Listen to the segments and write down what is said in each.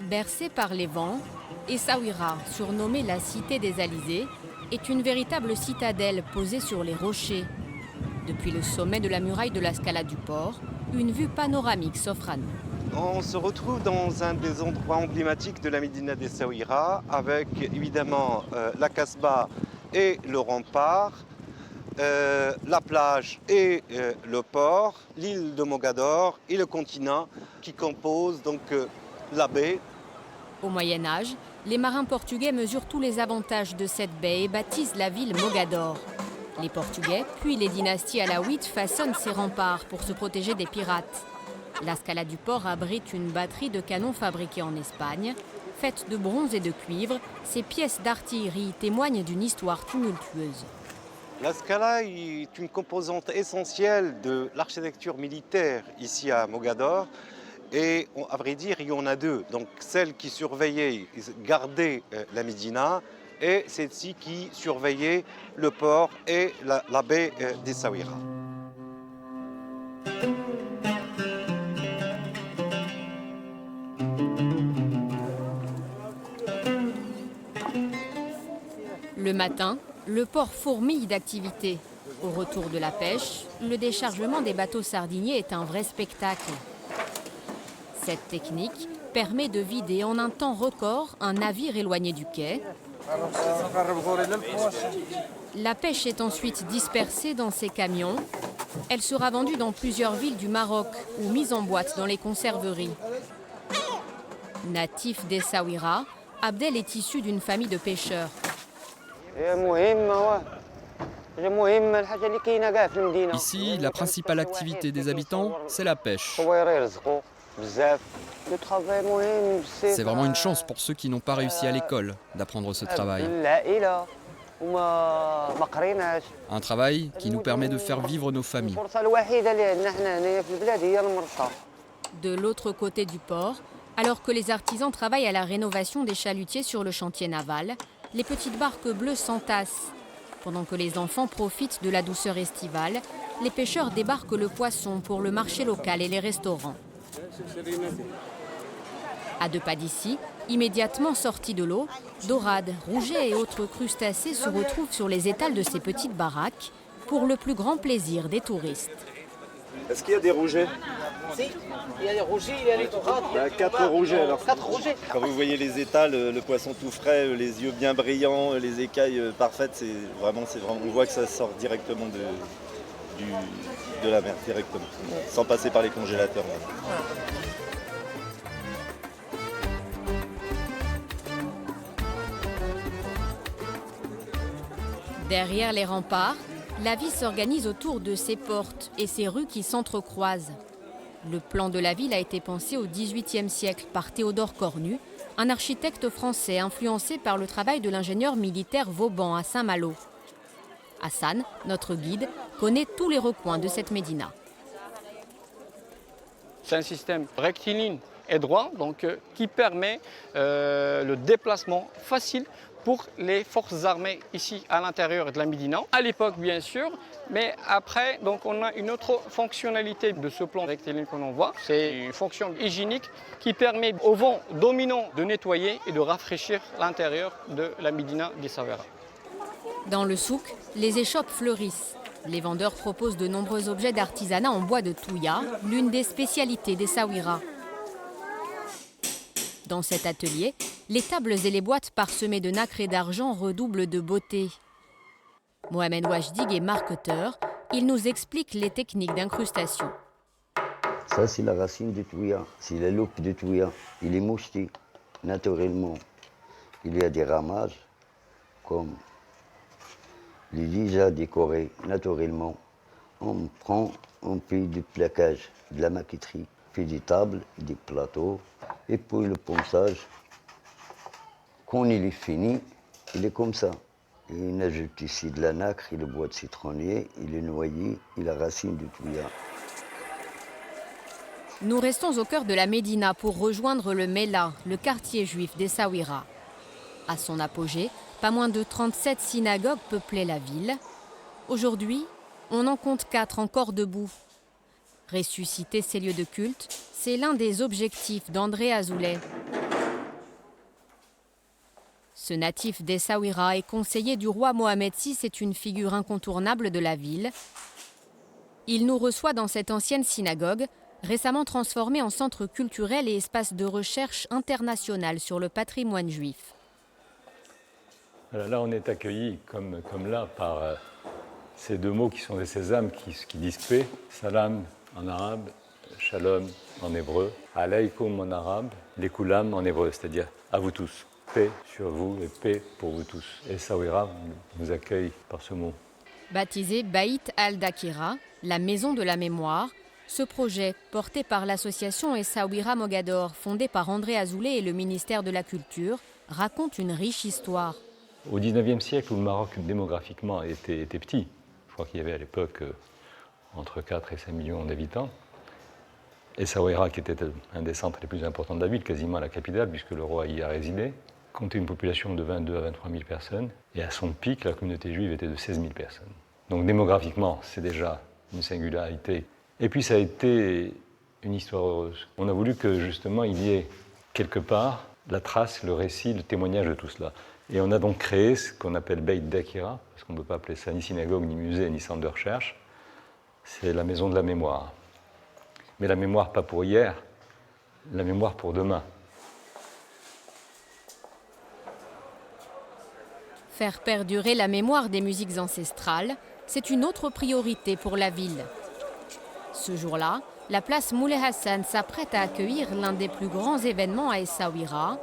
Bercée par les vents, Essaouira, surnommée la cité des Alizés, est une véritable citadelle posée sur les rochers. Depuis le sommet de la muraille de la Scala du port, une vue panoramique s'offre à nous. On se retrouve dans un des endroits emblématiques de la Médina d'Essaouira, avec évidemment la Casbah et le rempart, la plage et le port, l'île de Mogador et le continent qui composent donc la baie. Au Moyen-Âge, les marins portugais mesurent tous les avantages de cette baie et baptisent la ville Mogador. Les Portugais, puis les dynasties alaouites façonnent ces remparts pour se protéger des pirates. La Scala du port abrite une batterie de canons fabriqués en Espagne. Faites de bronze et de cuivre, ces pièces d'artillerie témoignent d'une histoire tumultueuse. La Scala est une composante essentielle de l'architecture militaire ici à Mogador. Et à vrai dire, il y en a deux. Donc celle qui surveillait, gardait la Médina et celle-ci qui surveillait le port et la baie d'Essaouira. Le matin, le port fourmille d'activités. Au retour de la pêche, le déchargement des bateaux sardiniers est un vrai spectacle. Cette technique permet de vider en un temps record un navire éloigné du quai. La pêche est ensuite dispersée dans ces camions. Elle sera vendue dans plusieurs villes du Maroc ou mise en boîte dans les conserveries. Natif d'Essaouira, Abdel est issu d'une famille de pêcheurs. Ici, la principale activité des habitants, c'est la pêche. C'est vraiment une chance pour ceux qui n'ont pas réussi à l'école d'apprendre ce travail. Un travail qui nous permet de faire vivre nos familles. De l'autre côté du port, alors que les artisans travaillent à la rénovation des chalutiers sur le chantier naval, les petites barques bleues s'entassent. Pendant que les enfants profitent de la douceur estivale, les pêcheurs débarquent le poisson pour le marché local et les restaurants. À 2 pas d'ici, immédiatement sortis de l'eau, dorades, rougets et autres crustacés se retrouvent sur les étals de ces petites baraques pour le plus grand plaisir des touristes. Est-ce qu'il y a des rougets? Si, il y a les rougets, il y a les dorades. 4 rougets alors. 4 rougets. Quand vous voyez les étals, le poisson tout frais, les yeux bien brillants, les écailles parfaites, c'est vraiment, on voit que ça sort directement de la mer, directement, sans passer par les congélateurs. Derrière les remparts, la vie s'organise autour de ces portes et ces rues qui s'entrecroisent. Le plan de la ville a été pensé au XVIIIe siècle par Théodore Cornu, un architecte français influencé par le travail de l'ingénieur militaire Vauban à Saint-Malo. Hassan, notre guide, connaît tous les recoins de cette médina. C'est un système rectiligne et droit donc, qui permet le déplacement facile pour les forces armées ici à l'intérieur de la Médina. À l'époque bien sûr, mais après donc, on a une autre fonctionnalité de ce plan rectiligne que l'on voit. C'est une fonction hygiénique qui permet au vent dominant de nettoyer et de rafraîchir l'intérieur de la Médina d'Essaouira. Dans le souk, les échoppes fleurissent. Les vendeurs proposent de nombreux objets d'artisanat en bois de touya, l'une des spécialités d'Essaouira. Dans cet atelier, les tables et les boîtes parsemées de nacre et d'argent redoublent de beauté. Mohamed Ouajdig est marqueteur. Il nous explique les techniques d'incrustation. Ça, c'est la racine de touya, c'est la loupe de touya. Il est moucheté naturellement. Il y a des ramages, comme il est déjà décoré naturellement. On fait du plaquage, de la maquetterie, on fait des tables, des plateaux, et puis le ponçage. Quand il est fini, il est comme ça. Et on ajoute ici de la nacre et le bois de citronnier, et le noyer et la racine du touya. Nous restons au cœur de la Médina pour rejoindre le Mela, le quartier juif d'Essaouira. À son apogée, pas moins de 37 synagogues peuplaient la ville. Aujourd'hui, on en compte 4 encore debout. Ressusciter ces lieux de culte, c'est l'un des objectifs d'André Azoulay. Ce natif d'Essaouira et conseiller du roi Mohamed VI est une figure incontournable de la ville. Il nous reçoit dans cette ancienne synagogue, récemment transformée en centre culturel et espace de recherche international sur le patrimoine juif. Là, on est accueillis comme là par ces deux mots qui sont des sésames qui disent paix, salam en arabe, shalom en hébreu, alaykoum en arabe, lekoulam en hébreu, c'est-à-dire à vous tous. Paix sur vous et paix pour vous tous. Et Essaouira nous accueille par ce mot. Baptisé Baït al-Dakira, la maison de la mémoire, ce projet, porté par l'association Essaouira Mogador, fondée par André Azoulay et le ministère de la Culture, raconte une riche histoire. Au XIXe siècle, où le Maroc démographiquement était petit, je crois qu'il y avait à l'époque entre 4 et 5 millions d'habitants, Essaouira, qui était un des centres les plus importants de la ville, quasiment la capitale, puisque le roi y a résidé, comptait une population de 22 à 23 000 personnes, et à son pic, la communauté juive était de 16 000 personnes. Donc démographiquement, c'est déjà une singularité. Et puis ça a été une histoire heureuse. On a voulu que justement il y ait quelque part la trace, le récit, le témoignage de tout cela. Et on a donc créé ce qu'on appelle Beit Dakira, parce qu'on ne peut pas appeler ça ni synagogue, ni musée, ni centre de recherche. C'est la maison de la mémoire. Mais la mémoire pas pour hier, la mémoire pour demain. Faire perdurer la mémoire des musiques ancestrales, c'est une autre priorité pour la ville. Ce jour-là, la place Moulay Hassan s'apprête à accueillir l'un des plus grands événements à Essaouira,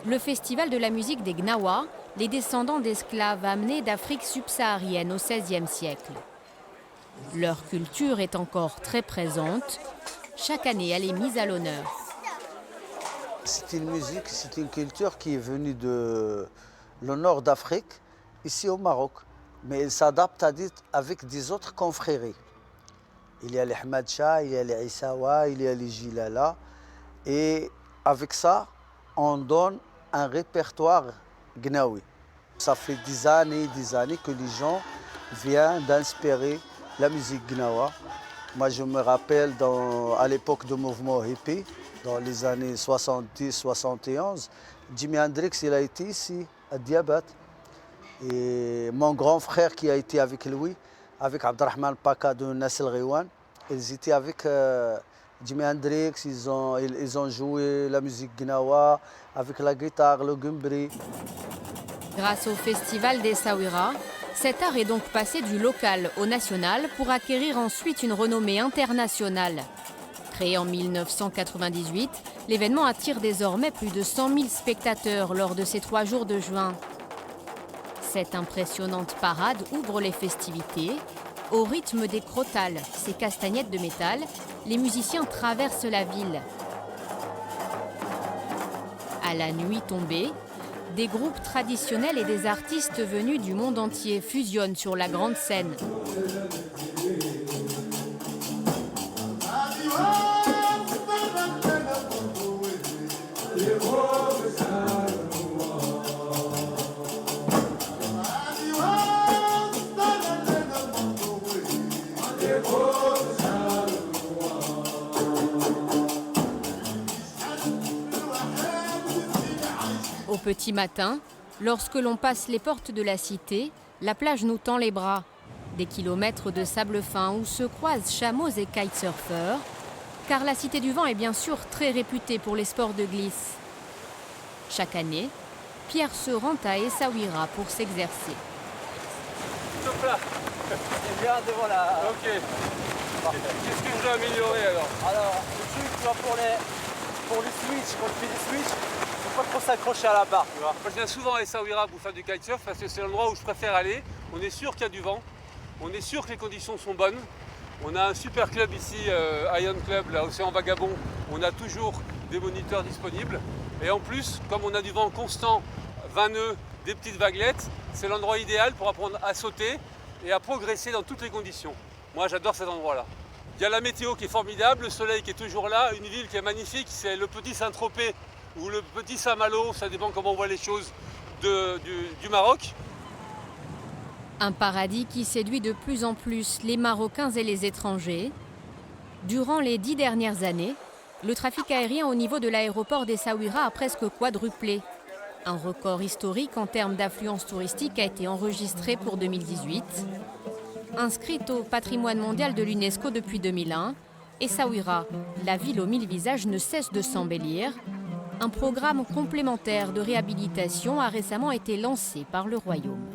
le festival de la musique des Gnawa, les descendants d'esclaves amenés d'Afrique subsaharienne au XVIe siècle. Leur culture est encore très présente. Chaque année, elle est mise à l'honneur. C'est une musique, c'est une culture qui est venue de le nord d'Afrique, ici au Maroc. Mais elle s'adapte avec des autres confréries. Il y a les Ahmad Shah, il y a les Issawa, il y a les Jilala. Et avec ça, on donne un répertoire gnawi. Ça fait des années que les gens viennent d'inspirer la musique gnawa. Moi, je me rappelle à l'époque du mouvement hippie, dans les années 70-71, Jimi Hendrix, il a été ici, à Diabat. Et mon grand frère qui a été avec lui, avec Abdelrahman Paka de Nassel Rewan, ils étaient avec Jimi Hendrix, ils ont joué la musique gnawa avec la guitare, le gumbri. Grâce au festival d'Essaouira, cet art est donc passé du local au national pour acquérir ensuite une renommée internationale. Créé en 1998, l'événement attire désormais plus de 100 000 spectateurs lors de ces 3 jours de juin. Cette impressionnante parade ouvre les festivités. Au rythme des crotales, ces castagnettes de métal, les musiciens traversent la ville. À la nuit tombée, des groupes traditionnels et des artistes venus du monde entier fusionnent sur la grande scène. Au petit matin, lorsque l'on passe les portes de la cité, la plage nous tend les bras. Des kilomètres de sable fin où se croisent chameaux et kitesurfers, car la Cité du Vent est bien sûr très réputée pour les sports de glisse. Chaque année, Pierre se rend à Essaouira pour s'exercer. Top là. Et bien devant la... Ok. Qu'est-ce que je dois améliorer alors? Alors, le truc, tu vois, pour les switch, quand tu fais des switch, il ne faut pas trop s'accrocher à la barre, tu vois. Moi, je viens souvent à Essaouira pour faire du kitesurf parce que c'est l'endroit où je préfère aller. On est sûr qu'il y a du vent, on est sûr que les conditions sont bonnes. On a un super club ici, Ion Club, là, Océan Vagabond. On a toujours des moniteurs disponibles. Et en plus, comme on a du vent constant, 20 nœuds, des petites vaguelettes, c'est l'endroit idéal pour apprendre à sauter et à progresser dans toutes les conditions. Moi, j'adore cet endroit-là. Il y a la météo qui est formidable, le soleil qui est toujours là, une ville qui est magnifique, c'est le petit Saint-Tropez ou le petit Saint-Malo, ça dépend comment on voit les choses du Maroc. Un paradis qui séduit de plus en plus les Marocains et les étrangers. Durant les 10 dernières années, le trafic aérien au niveau de l'aéroport d'Essaouira a presque quadruplé. Un record historique en termes d'affluence touristique a été enregistré pour 2018. Inscrite au patrimoine mondial de l'UNESCO depuis 2001, Essaouira, la ville aux 1000 visages, ne cesse de s'embellir. Un programme complémentaire de réhabilitation a récemment été lancé par le royaume.